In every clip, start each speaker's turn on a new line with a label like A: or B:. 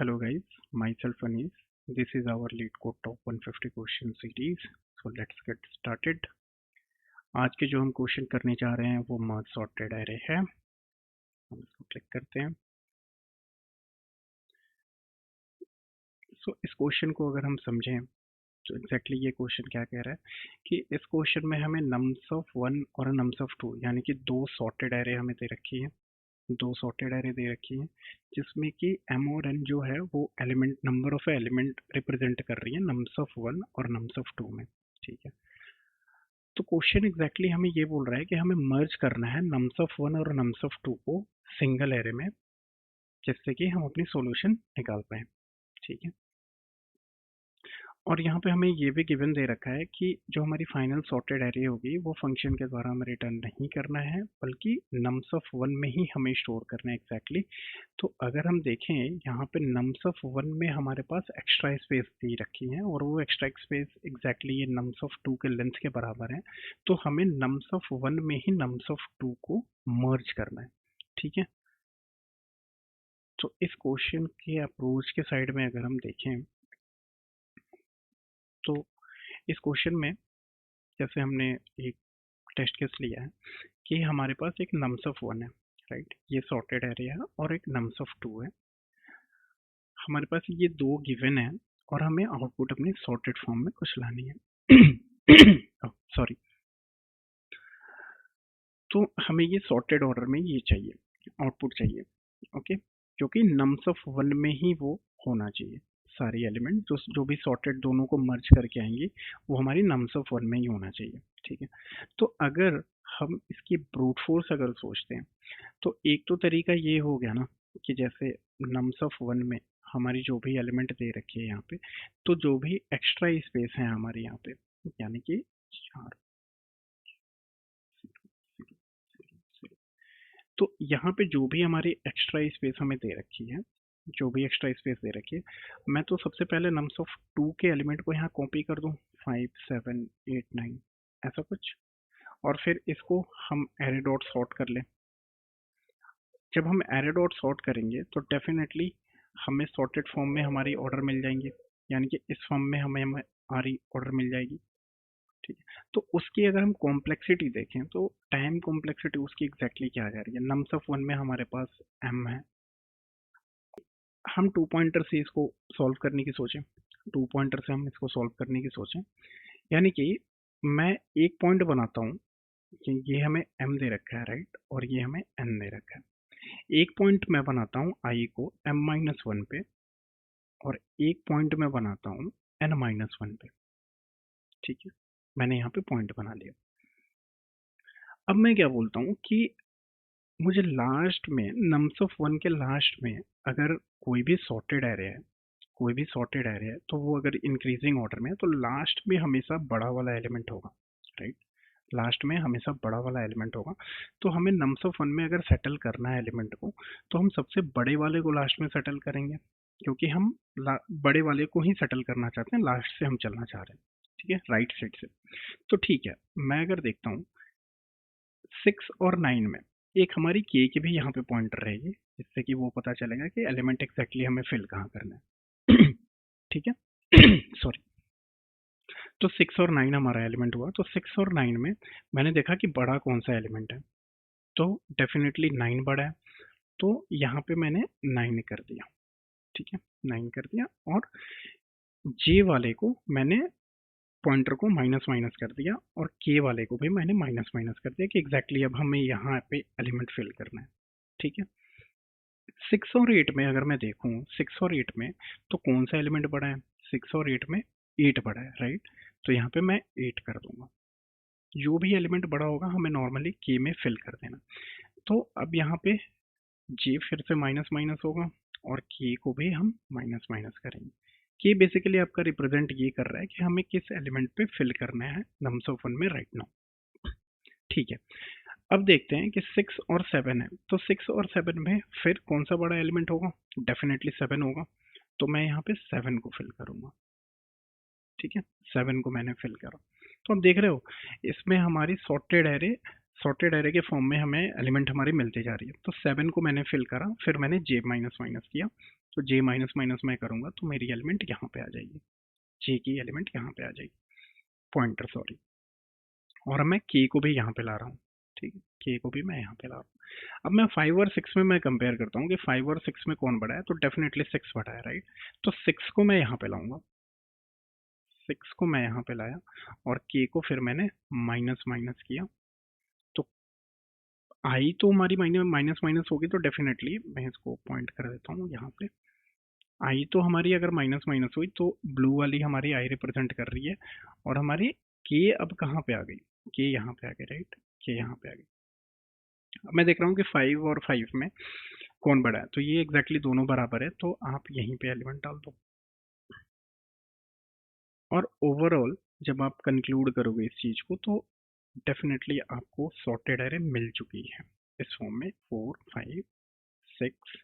A: Hello guys, myself Anish. This is our lead code top 150 question series. So let's get started. आज के जो हम question करने जा रहे हैं वो मर्ज सॉर्टेड एरे है. हम इसको क्लिक करते हैं. इस क्वेश्चन को अगर हम समझें तो एग्जैक्टली ये क्वेश्चन क्या कह रहा है कि इस क्वेश्चन में हमें नम्स ऑफ 1 और नम्स ऑफ 2 यानी कि दो सॉर्टेड एरे हमें दे रखी है. दो सॉर्टेड एरे दे रखी है जिसमें कि m और n जो है वो element number of element represent कर रही है नम्स ऑफ 1 और नम्स ऑफ 2 में. ठीक है, तो क्वेश्चन एग्जैक्टली हमें ये बोल रहा है कि हमें मर्ज करना है नम्स ऑफ 1 और नम्स ऑफ 2 को सिंगल एरे में, जिससे कि हम अपनी सॉल्यूशन निकाल पाए. ठीक है, और यहाँ पे हमें ये भी गिवन दे रखा है कि जो हमारी फाइनल सॉर्टेड एरे होगी वो फंक्शन के द्वारा हमें रिटर्न नहीं करना है, बल्कि नम्स ऑफ 1 में ही हमें स्टोर करना है एग्जैक्टली. तो अगर हम देखें यहाँ पे नम्स ऑफ 1 में हमारे पास एक्स्ट्रा स्पेस दी रखी है और वो एक्स्ट्रा स्पेस एग्जैक्टली ये नम्स ऑफ 2 के लेंथ के बराबर है. तो हमें नम्स ऑफ 1 में ही नम्स ऑफ 2 को मर्ज करना है. ठीक है, तो इस क्वेश्चन के अप्रोच के साइड में अगर हम देखें तो इस क्वेश्चन में जैसे हमने एक टेस्ट केस लिया है कि हमारे पास एक नम्स ऑफ 1 है, राइट, ये सॉर्टेड एरे है, और एक नम्स ऑफ 2 है. हमारे पास ये दो गिवन है और हमें आउटपुट अपनी सॉर्टेड फॉर्म में कुछ लानी है. सॉरी, तो हमें ये सॉर्टेड ऑर्डर में ये चाहिए, आउटपुट चाहिए. ओके, क्योंकि नम्स ऑफ 1 में ही वो होना चाहिए. सारी एलिमेंट जो भी सॉर्टेड दोनों को मर्ज करके आएंगी वो हमारी नम्स ऑफ 1 में ही होना चाहिए. ठीक है, तो अगर हम इसकी ब्रूट फोर्स अगर सोचते हैं तो एक तो तरीका ये हो गया ना कि जैसे नम्स ऑफ 1 में हमारी जो भी एलिमेंट दे रखी है यहाँ पे, तो जो भी एक्स्ट्रा स्पेस है हमारे यहाँ पे, यानी कि 4, तो यहाँ पे जो भी हमारी एक्स्ट्रा स्पेस हमें दे रखी है, जो भी एक्स्ट्रा स्पेस दे रखी है, मैं तो सबसे पहले नम्स ऑफ 2 के एलिमेंट को यहाँ कॉपी कर दूँ, 5 7 8 9 ऐसा कुछ, और फिर इसको हम एरे डॉट सॉर्ट कर लें. जब हम एरे डॉट सॉर्ट करेंगे तो डेफिनेटली हमें सॉर्टेड फॉर्म में हमारी ऑर्डर मिल जाएंगे, यानी कि इस फॉर्म में हमें हमारी ऑर्डर मिल जाएगी. ठीक है, तो उसकी अगर हम कॉम्प्लेक्सिटी देखें तो टाइम कॉम्प्लेक्सिटी उसकी एग्जैक्टली क्या आ जा रही है. नम्स ऑफ 1 में हमारे पास m है. हम 2 पॉइंटर से इसको सॉल्व करने की सोचें, 2 पॉइंटर से हम इसको सॉल्व करने की सोचें, यानी कि मैं एक पॉइंट बनाता हूँ कि ये हमें m दे रखा है, राइट, और ये हमें n दे रखा है. एक पॉइंट मैं बनाता हूँ i को m-1 पे, और एक पॉइंट मैं बनाता हूँ n-1 पे. ठीक है, मैंने यहाँ पे पॉइंट बना लिया. अब मैं क्या बोलता हूँ कि मुझे लास्ट में नम्स ऑफ 1 के लास्ट में अगर कोई भी सॉर्टेड एरे है, कोई भी सॉर्टेड एरे है, तो वो अगर इंक्रीजिंग ऑर्डर में है तो लास्ट में हमेशा बड़ा वाला एलिमेंट होगा, राइट, लास्ट में हमेशा बड़ा वाला एलिमेंट होगा. तो हमें नम्स ऑफ 1 में अगर सेटल करना है एलिमेंट को, तो हम सबसे बड़े वाले को लास्ट में सेटल करेंगे, क्योंकि हम बड़े वाले को ही सेटल करना चाहते हैं, लास्ट से हम चलना चाह रहे हैं. ठीक है, राइट साइड से. तो ठीक है, मैं अगर देखता हूँ 6 और 9 में एक हमारी के की भी यहाँ पे पॉइंटर रहेगी, जिससे कि वो पता चलेगा कि एलिमेंट एग्जैक्टली हमें फिल कहाँ करना है. ठीक है, सॉरी. तो 6 और 9 हमारा एलिमेंट हुआ, तो 6 और 9 में मैंने देखा कि बड़ा कौन सा एलिमेंट है, तो डेफिनेटली 9 बड़ा है, तो यहाँ पे मैंने 9 कर दिया. ठीक है, 9 कर दिया, और जे वाले को मैंने पॉइंटर को माइनस माइनस कर दिया, और के वाले को भी मैंने माइनस माइनस कर दिया कि एग्जैक्टली अब हमें यहाँ पे एलिमेंट फिल करना है. ठीक है, 6 और 8 में अगर मैं देखूँ, 6 और 8 में तो कौन सा एलिमेंट बड़ा है, 6 और 8 में 8 बड़ा है, राइट, तो यहाँ पे मैं 8 कर दूंगा. जो भी एलिमेंट बड़ा होगा हमें नॉर्मली के में फिल कर देना. तो अब यहाँ पे जे फिर से माइनस माइनस होगा, और के को भी हम माइनस माइनस करेंगे. के बेसिकली आपका रिप्रेजेंट ये कर रहा है कि हमें किस एलिमेंट पे फिल करना है नम्स ऑफ 1 में राइट नाउ. ठीक है, अब देखते हैं कि 6 और 7 है, तो 6 और 7 में फिर कौन सा बड़ा एलिमेंट होगा, डेफिनेटली 7 होगा, तो मैं यहाँ पे 7 को फिल करूंगा. ठीक है, 7 को मैंने फिल करा. तो आप देख रहे हो इसमें हमारी सॉर्टेड एरे सॉर्टेड एरे के फॉर्म में हमें एलिमेंट हमारी मिलती जा रही है। तो 7 को मैंने फिल करा, फिर मैंने जे माइनस माइनस किया, तो जे माइनस माइनस मैं करूंगा तो मेरी एलिमेंट यहाँ पे आ जाएगी, जे की एलिमेंट यहाँ पे आ जाएगी, पॉइंटर सॉरी। और मैं के को भी यहाँ पे ला रहा हूँ, ठीक है, के को भी मैं यहाँ पे ला रहा हूँ। अब मैं 5 और 6 में मैं कंपेयर करता हूँ कि 5 और 6 में कौन बड़ा है, तो डेफिनेटली 6 बड़ा है, राइट। तो 6 को मैं यहाँ पे लाऊंगा, 6 को मैं यहाँ पे लाया, और के को फिर मैंने माइनस माइनस किया। तो आई तो हमारी माइनस माइनस होगी, तो डेफिनेटली मैं इसको पॉइंट कर देता हूँ यहाँ पे। आई तो हमारी अगर माइनस माइनस हुई तो ब्लू वाली हमारी आई रिप्रेजेंट कर रही है, और हमारी के अब कहाँ पे आ गई, के यहाँ पे आ गई, राइट, के यहाँ पे आ गई। अब मैं देख रहा हूँ कि 5 और 5 में कौन बड़ा है, तो ये एग्जैक्टली दोनों बराबर है, तो आप यहीं पे एलिमेंट डाल दो। और ओवरऑल जब आप कंक्लूड करोगे इस चीज को, तो डेफिनेटली आपको सॉर्टेड एरे मिल चुकी है इस फॉर्म में, 4 5 6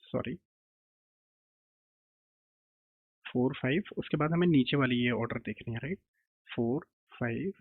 A: सॉरी 4 5, उसके बाद हमें नीचे वाली ये ऑर्डर देखनी है, राइट, 4 5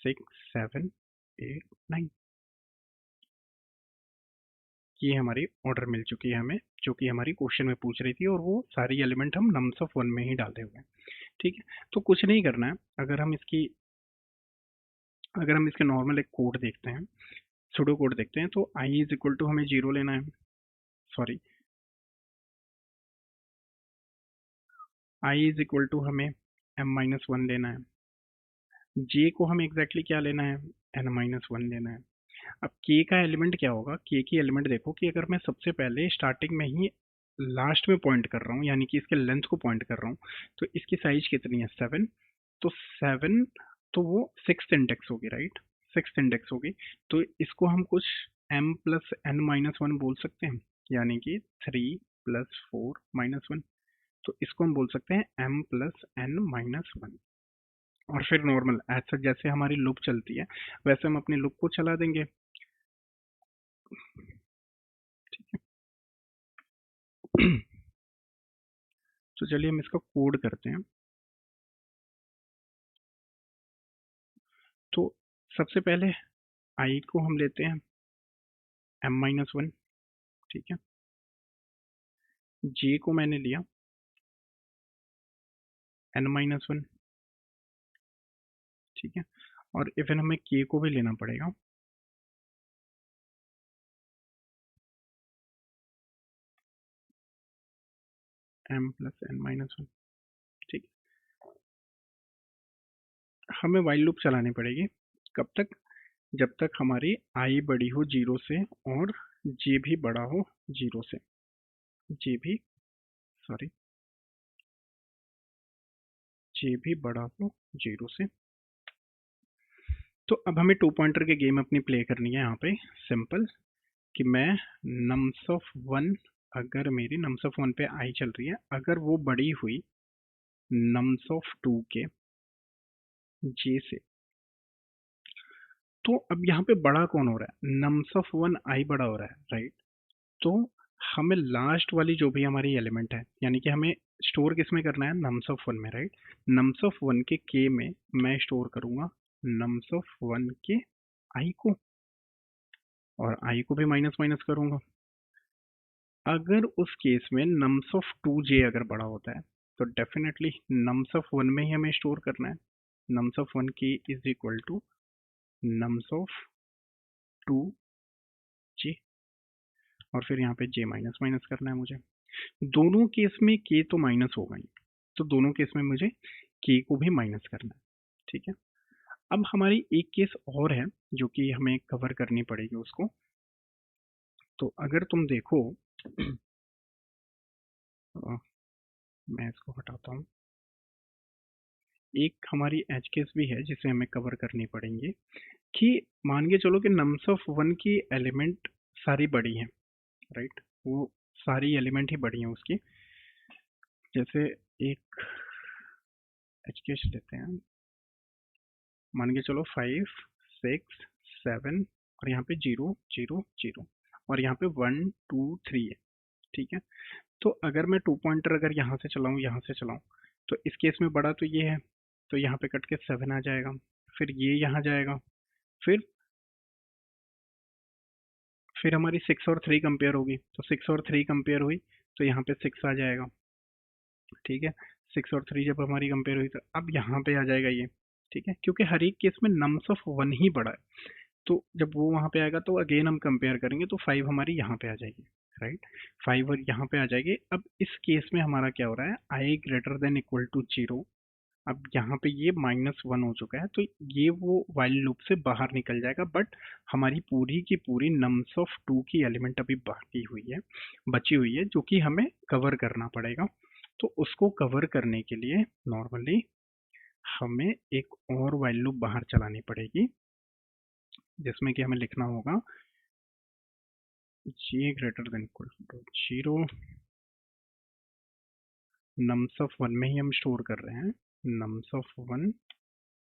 A: 6 7 8 9, ये हमारी ऑर्डर मिल चुकी है हमें, जो कि हमारी क्वेश्चन में पूछ रही थी, और वो सारी एलिमेंट हम नम्स ऑफ वन में ही डाले हुए हैं, ठीक है। तो कुछ नहीं करना है, अगर हम इसके नॉर्मल एक कोड देखते हैं, सुडो कोड देखते हैं, तो आई इज इक्वल टू हमें जीरो लेना है, sorry, I is equal to हमें एम माइनस वन लेना है, जे को हमें एग्जैक्टली क्या लेना है, एन माइनस वन लेना है। अब के का एलिमेंट क्या होगा, के की एलिमेंट देखो कि अगर मैं सबसे पहले स्टार्टिंग में ही लास्ट में पॉइंट कर रहा हूँ, यानी कि इसके लेंथ को पॉइंट कर रहा हूँ, तो इसकी साइज कितनी है, 7, तो 7, तो वो सिक्स इंडेक्स होगी, राइट, सिक्स इंडेक्स होगी। तो इसको हम कुछ m plus N minus one बोल सकते हैं, यानी कि 3 + 4 - 1, तो इसको हम बोल सकते हैं m plus N minus one. और फिर नॉर्मल ऐसा जैसे हमारी लूप चलती है, वैसे हम अपनी लूप को चला देंगे, ठीक है। तो चलिए हम इसका कोड करते हैं। तो सबसे पहले आई को हम लेते हैं m-1, ठीक है, जे को मैंने लिया n-1, ठीक है, और इवन हमें के को भी लेना पड़ेगा, m प्लस n-1, ठीक है। हमें वाइल लूप चलानी पड़ेगी, कब तक, जब तक हमारी आई बड़ी हो जीरो से, और जे भी बड़ा हो जीरो से, जे भी सॉरी जे भी बड़ा हो जीरो से। तो अब हमें टू पॉइंटर के गेम अपनी प्ले करनी है यहाँ पे, सिंपल, कि मैं नम्स ऑफ वन, अगर मेरी नम्स ऑफ वन पे आई चल रही है, अगर वो बड़ी हुई नम्स ऑफ टू के जे से, तो अब यहाँ पे बड़ा कौन हो रहा है, नम्स ऑफ वन आई बड़ा हो रहा है, राइट। तो हमें लास्ट वाली जो भी हमारी एलिमेंट है, यानी कि हमें स्टोर किस में करना है, नम्स ऑफ वन में, राइट। नम्स ऑफ वन के में मैं स्टोर करूंगा नम्स ऑफ वन के आई को, और आई को भी माइनस माइनस करूंगा। अगर उस केस में नम्स ऑफ टू जे अगर बड़ा होता है, तो डेफिनेटली नम्स ऑफ वन में ही हमें स्टोर करना है, nums of one k is equal to nums of two j, और फिर यहाँ पे जे माइनस माइनस करना है मुझे। दोनों केस में के तो माइनस होगा ही, तो दोनों केस में मुझे के को भी माइनस करना है, ठीक है। अब हमारी एक केस और है जो कि हमें कवर करनी पड़ेगी उसको। तो अगर तुम देखो, मैं इसको हटाता हूँ, एक हमारी एज केस भी है जिसे हमें कवर करनी पड़ेंगी, कि मान के चलो कि नम्स ऑफ वन की एलिमेंट सारी बड़ी हैं, राइट, वो सारी एलिमेंट ही बड़ी हैं उसकी। जैसे एक एज केस लेते हैं, मान के चलो 5 6 7, और यहाँ पे 0 0 0, और यहाँ पे 1 2 3 है, ठीक है। तो अगर मैं टू पॉइंटर अगर यहाँ से चलाऊँ, यहाँ से चलाऊँ, तो इस केस में बड़ा तो ये है, तो यहाँ पे कट के 7 आ जाएगा, फिर ये यहाँ जाएगा, फिर हमारी 6 और 3 कंपेयर होगी, तो 6 और 3 कंपेयर हुई तो यहाँ पे 6 आ जाएगा। ठीक है, 6 और 3 जब हमारी कंपेयर हुई तो अब यहाँ पे आ जाएगा ये। ठीक है, क्योंकि हर एक केस में नम्स ऑफ 1 ही बड़ा है, तो जब वो वहाँ पे आएगा तो अगेन हम कंपेयर करेंगे तो 5 हमारी यहाँ पे आ जाएगी। राइट, 5 और यहाँ पे आ जाएगी। अब इस केस में हमारा क्या हो रहा है, आई ग्रेटर देन इक्वल टू 0। अब यहाँ पे ये -1 हो चुका है, तो ये वो वाइल लूप से बाहर निकल जाएगा, बट हमारी पूरी की पूरी नम्स ऑफ 2 की एलिमेंट अभी बाकी हुई है, बची हुई है, जो कि हमें कवर करना पड़ेगा। तो उसको कवर करने के लिए नॉर्मली हमें एक और वाइल लूप बाहर चलानी पड़ेगी, जिसमें कि हमें लिखना होगा g greater than equal to 0, nums of 1 में ही हम स्टोर कर रहे हैं, nums of 1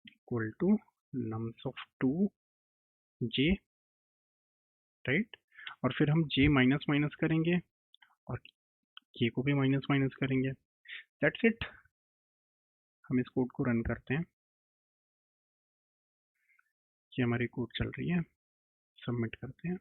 A: equal to nums of 2 j। Right, और फिर हम j माइनस माइनस करेंगे और k को भी माइनस माइनस करेंगे। That's it. हम इस कोड को रन करते हैं, ये हमारी कोड चल रही है, सबमिट करते हैं।